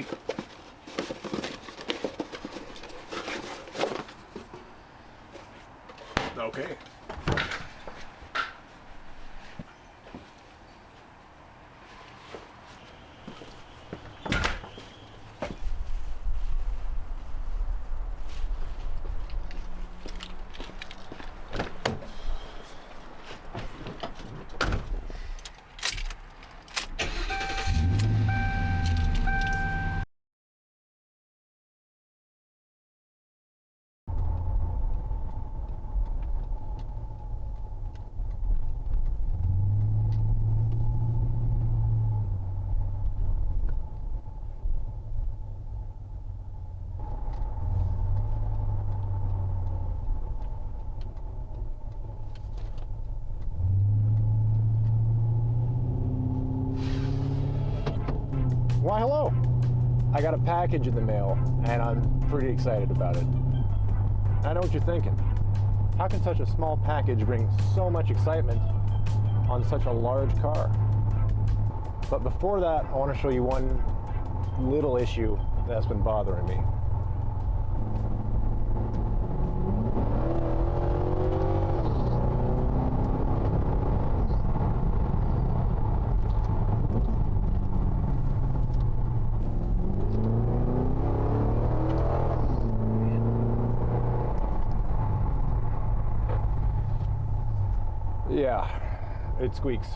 squeak. Okay. Why, hello. I got a package in the mail, and I'm pretty excited about it. I know what you're thinking. How can such a small package bring so much excitement on such a large car? But before that, I want to show you one little issue that's been bothering me. Yeah, it squeaks.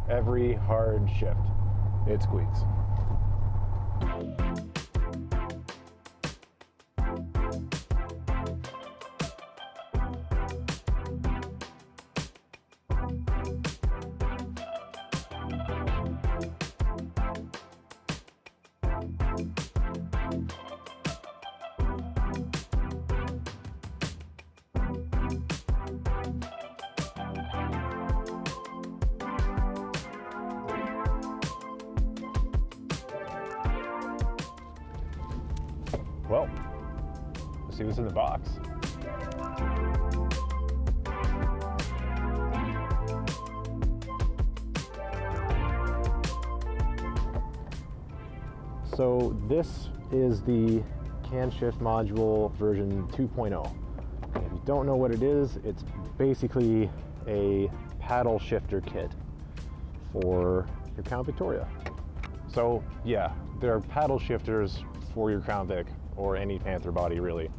Every hard shift, it squeaks. Well, let's see what's in the box. So this is the Canshift module version 2.0. If you don't know what it is, it's basically a paddle shifter kit for your Crown Victoria. So yeah, there are paddle shifters for your Crown Vic, or any Panther body, really.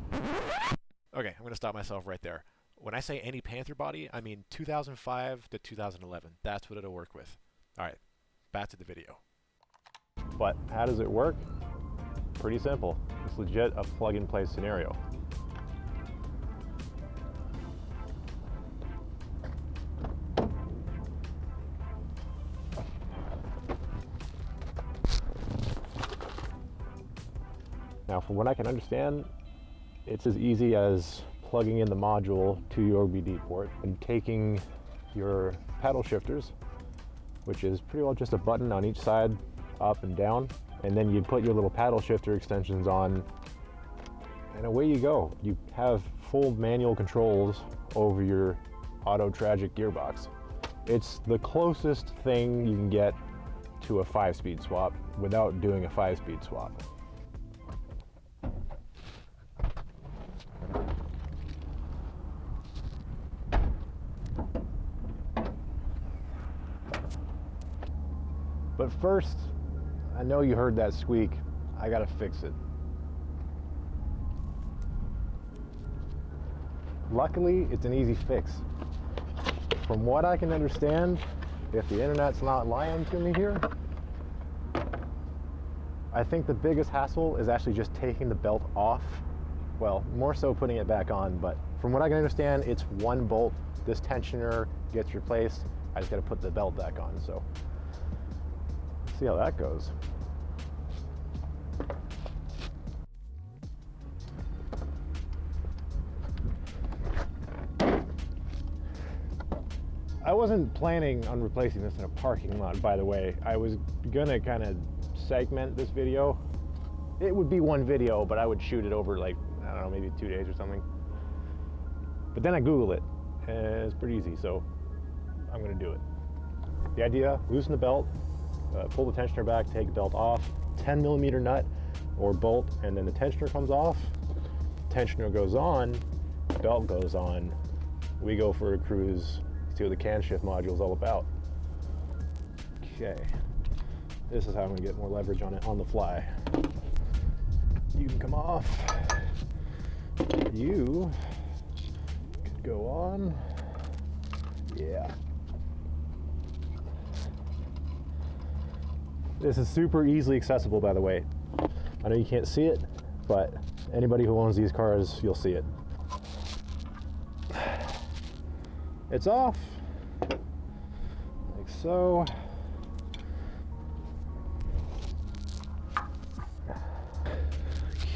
Okay, I'm gonna stop myself right there. When I say any Panther body, I mean 2005 to 2011. That's what it'll work with. All right, back to the video. But how does it work? Pretty simple. It's legit a plug-and-play scenario. Now, from what I can understand, it's as easy as plugging in the module to your OBD port and taking your paddle shifters, which is pretty well just a button on each side, up and down, and then you put your little paddle shifter extensions on, and away you go. You have full manual controls over your auto tragic gearbox. It's the closest thing you can get to a 5-speed swap without doing a 5-speed swap. But first, I know you heard that squeak. I gotta fix it. Luckily, it's an easy fix. From what I can understand, if the internet's not lying to me here, I think the biggest hassle is actually just taking the belt off. Well, more so putting it back on, but from what I can understand, it's one bolt. This tensioner gets replaced. I just gotta put the belt back on, so. See how that goes. I wasn't planning on replacing this in a parking lot, by the way. I was gonna kind of segment this video. It would be one video, but I would shoot it over like, I don't know, maybe 2 days or something. But then I Googled it, and it's pretty easy, so I'm gonna do it. The idea, loosen the belt, pull the tensioner back, take the belt off, 10 millimeter nut or bolt, and then the tensioner comes off, tensioner goes on, belt goes on, we go for a cruise, see what the Canshift module is all about. Okay, this is how I'm gonna get more leverage on it on the fly. You can come off, you could go on, yeah. This is super easily accessible, by the way. I know you can't see it, but anybody who owns these cars, you'll see it. It's off, like so.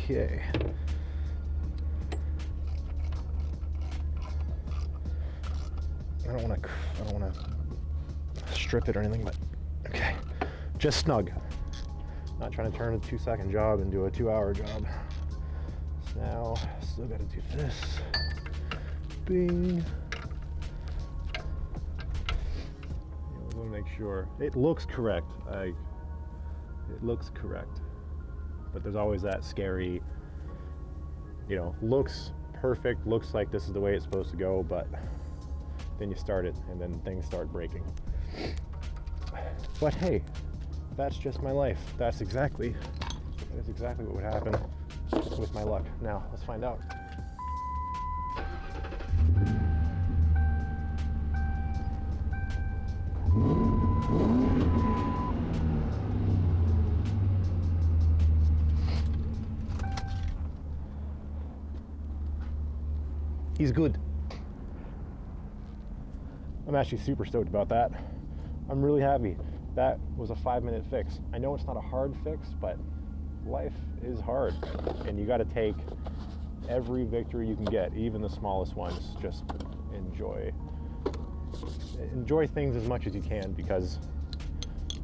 Okay. I don't want to strip it or anything, but okay. Just snug. Not trying to turn a 2-second job into a 2-hour job. So now, still got to do this. Bing. I want to make sure it looks correct. It looks correct, but there's always that scary, you know, looks perfect, looks like this is the way it's supposed to go, but then you start it and then things start breaking. But hey, that's just my life. That's exactly what would happen with my luck. Now, let's find out. He's good. I'm actually super stoked about that. I'm really happy. That was a 5-minute fix. I know it's not a hard fix, but life is hard, and you got to take every victory you can get, even the smallest ones. Just enjoy things as much as you can, because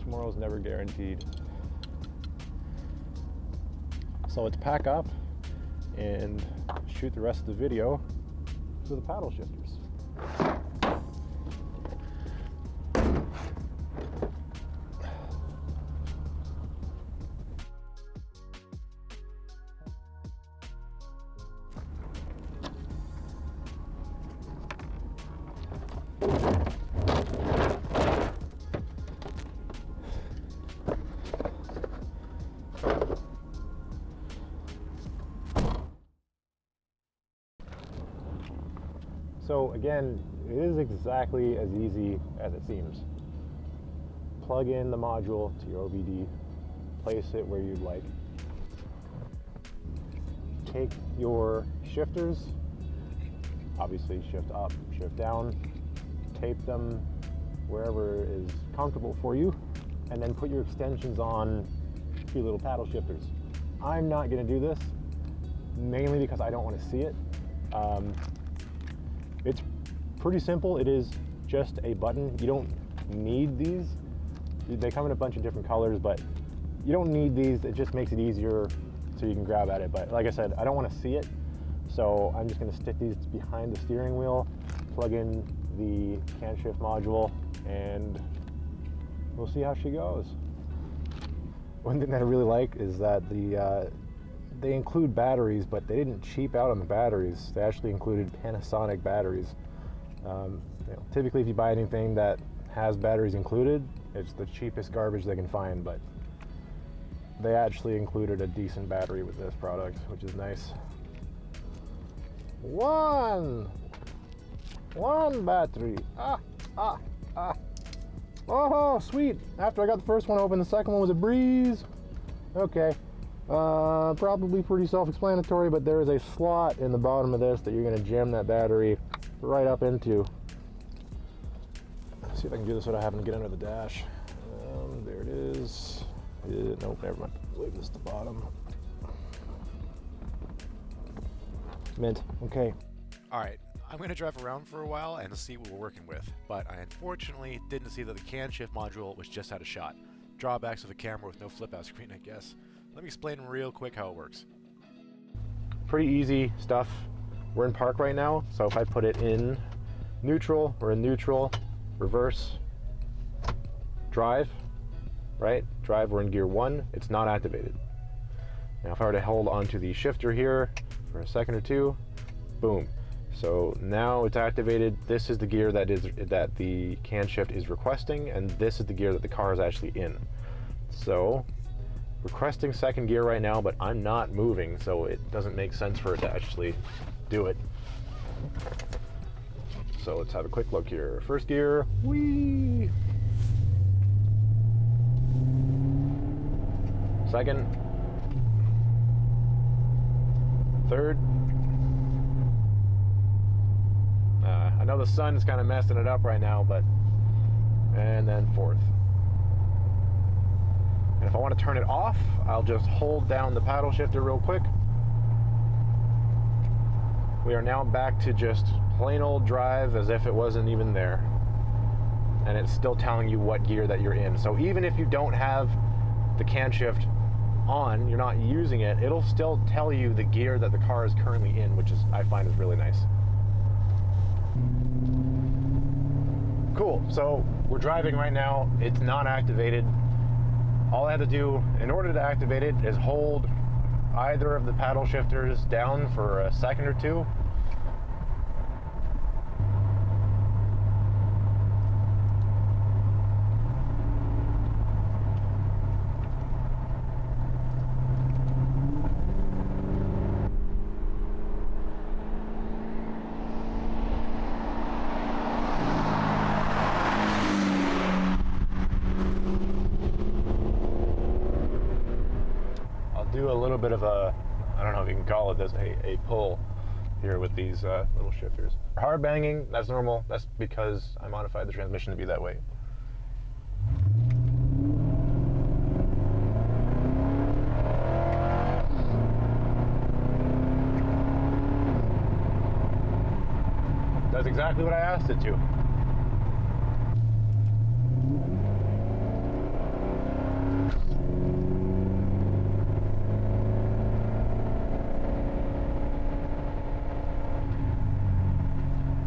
tomorrow's never guaranteed. So let's pack up and shoot the rest of the video with the paddle shifters. So again, it is exactly as easy as it seems. Plug in the module to your OBD, place it where you'd like. Take your shifters, obviously shift up, shift down, tape them wherever is comfortable for you, and then put your extensions on your little paddle shifters. I'm not gonna do this, mainly because I don't want to see it. It's pretty simple. It is just a button. You don't need these. They come in a bunch of different colors, but you don't need these. It just makes it easier so you can grab at it. But like I said, I don't want to see it, so I'm just going to stick these behind the steering wheel, plug in the Canshift module, and we'll see how she goes. One thing that I really like is that they include batteries, but they didn't cheap out on the batteries. They actually included Panasonic batteries. Typically, if you buy anything that has batteries included, it's the cheapest garbage they can find, but they actually included a decent battery with this product, which is nice. One battery. Oh, sweet. After I got the first one open, the second one was a breeze. Okay. Probably pretty self-explanatory, but there is a slot in the bottom of this that you're going to jam that battery right up into. Let's see if I can do this without having to get under the dash. There it is. Nope, never mind. Leave this at the bottom. Mint. Okay. All right. I'm going to drive around for a while and see what we're working with, but I unfortunately didn't see that the Canshift module was just out of shot. Drawbacks of a camera with no flip-out screen, I guess. Let me explain real quick how it works. Pretty easy stuff. We're in park right now, so if I put it in neutral, we're in neutral, reverse, drive, right? drive, we're in gear 1, it's not activated. Now if I were to hold onto the shifter here for a second or two, boom. So now it's activated. This is the gear that the Canshift is requesting, and this is the gear that the car is actually in. So requesting second gear right now, but I'm not moving, so it doesn't make sense for it to actually do it. So let's have a quick look here. First gear, whee! Second, third. I know the sun is kind of messing it up right now, but, and then fourth. And if I want to turn it off, I'll just hold down the paddle shifter real quick. We are now back to just plain old drive as if it wasn't even there. And it's still telling you what gear that you're in. So even if you don't have the Canshift on, you're not using it, it'll still tell you the gear that the car is currently in, which is, I find, is really nice. Cool, so we're driving right now, it's not activated. All I have to do in order to activate it is hold either of the paddle shifters down for a second or two. Do a little bit of a, I don't know if you can call it this, a pull here with these little shifters. Hard banging, that's normal. That's because I modified the transmission to be that way. Does exactly what I asked it to.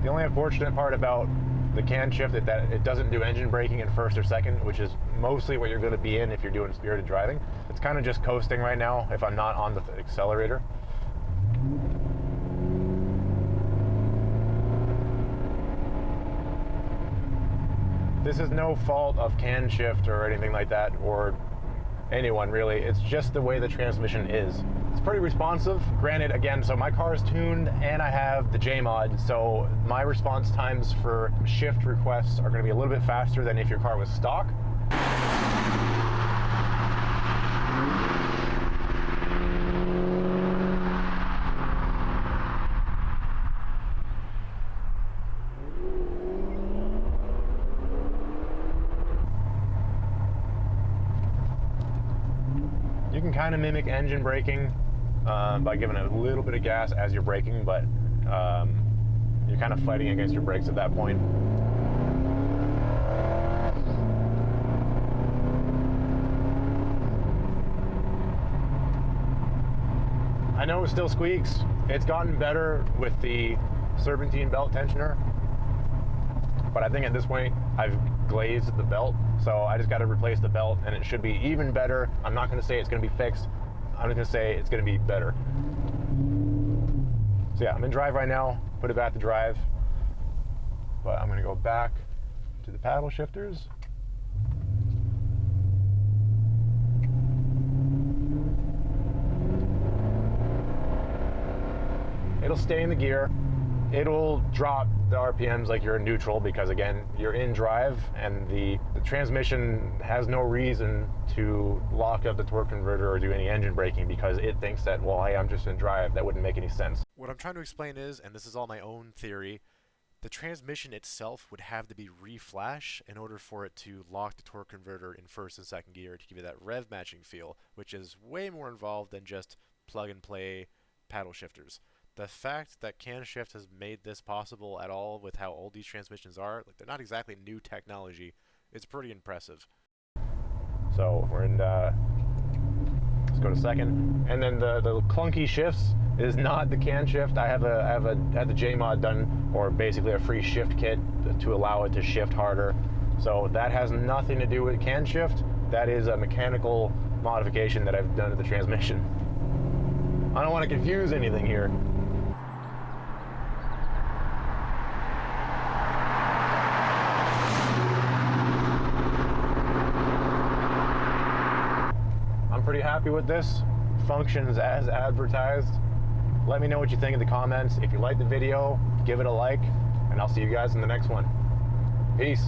The only unfortunate part about the Canshift is that it doesn't do engine braking in first or second, which is mostly what you're going to be in if you're doing spirited driving. It's kind of just coasting right now if I'm not on the accelerator. This is no fault of Canshift or anything like that, or anyone really. It's just the way the transmission is. It's pretty responsive. Granted, again, so my car is tuned and I have the J-Mod, so my response times for shift requests are going to be a little bit faster than if your car was stock. You can kind of mimic engine braking by giving it a little bit of gas as you're braking, but you're kind of fighting against your brakes at that point. I know it still squeaks. It's gotten better with the serpentine belt tensioner, but I think at this point I've glazed the belt, so I just got to replace the belt and it should be even better. I'm not going to say it's going to be fixed. I'm just going to say it's going to be better. So yeah, I'm in drive right now, put it back to drive, but I'm going to go back to the paddle shifters. It'll stay in the gear. It'll drop the RPMs like you're in neutral because, again, you're in drive and the transmission has no reason to lock up the torque converter or do any engine braking because it thinks that, well, hey, I'm just in drive. That wouldn't make any sense. What I'm trying to explain is, and this is all my own theory, the transmission itself would have to be re-flash in order for it to lock the torque converter in first and second gear to give you that rev matching feel, which is way more involved than just plug and play paddle shifters. The fact that Canshift has made this possible at all with how old these transmissions are, like they're not exactly new technology, it's pretty impressive. So we're in, let's go to second. And then the clunky shifts is not the Canshift. I have the J-Mod done, or basically a free shift kit to allow it to shift harder. So that has nothing to do with Canshift. That is a mechanical modification that I've done to the transmission. I don't want to confuse anything here. I'm pretty happy with this. Functions as advertised. Let me know what you think in the comments. If you liked the video, give it a like, and I'll see you guys in the next one. Peace.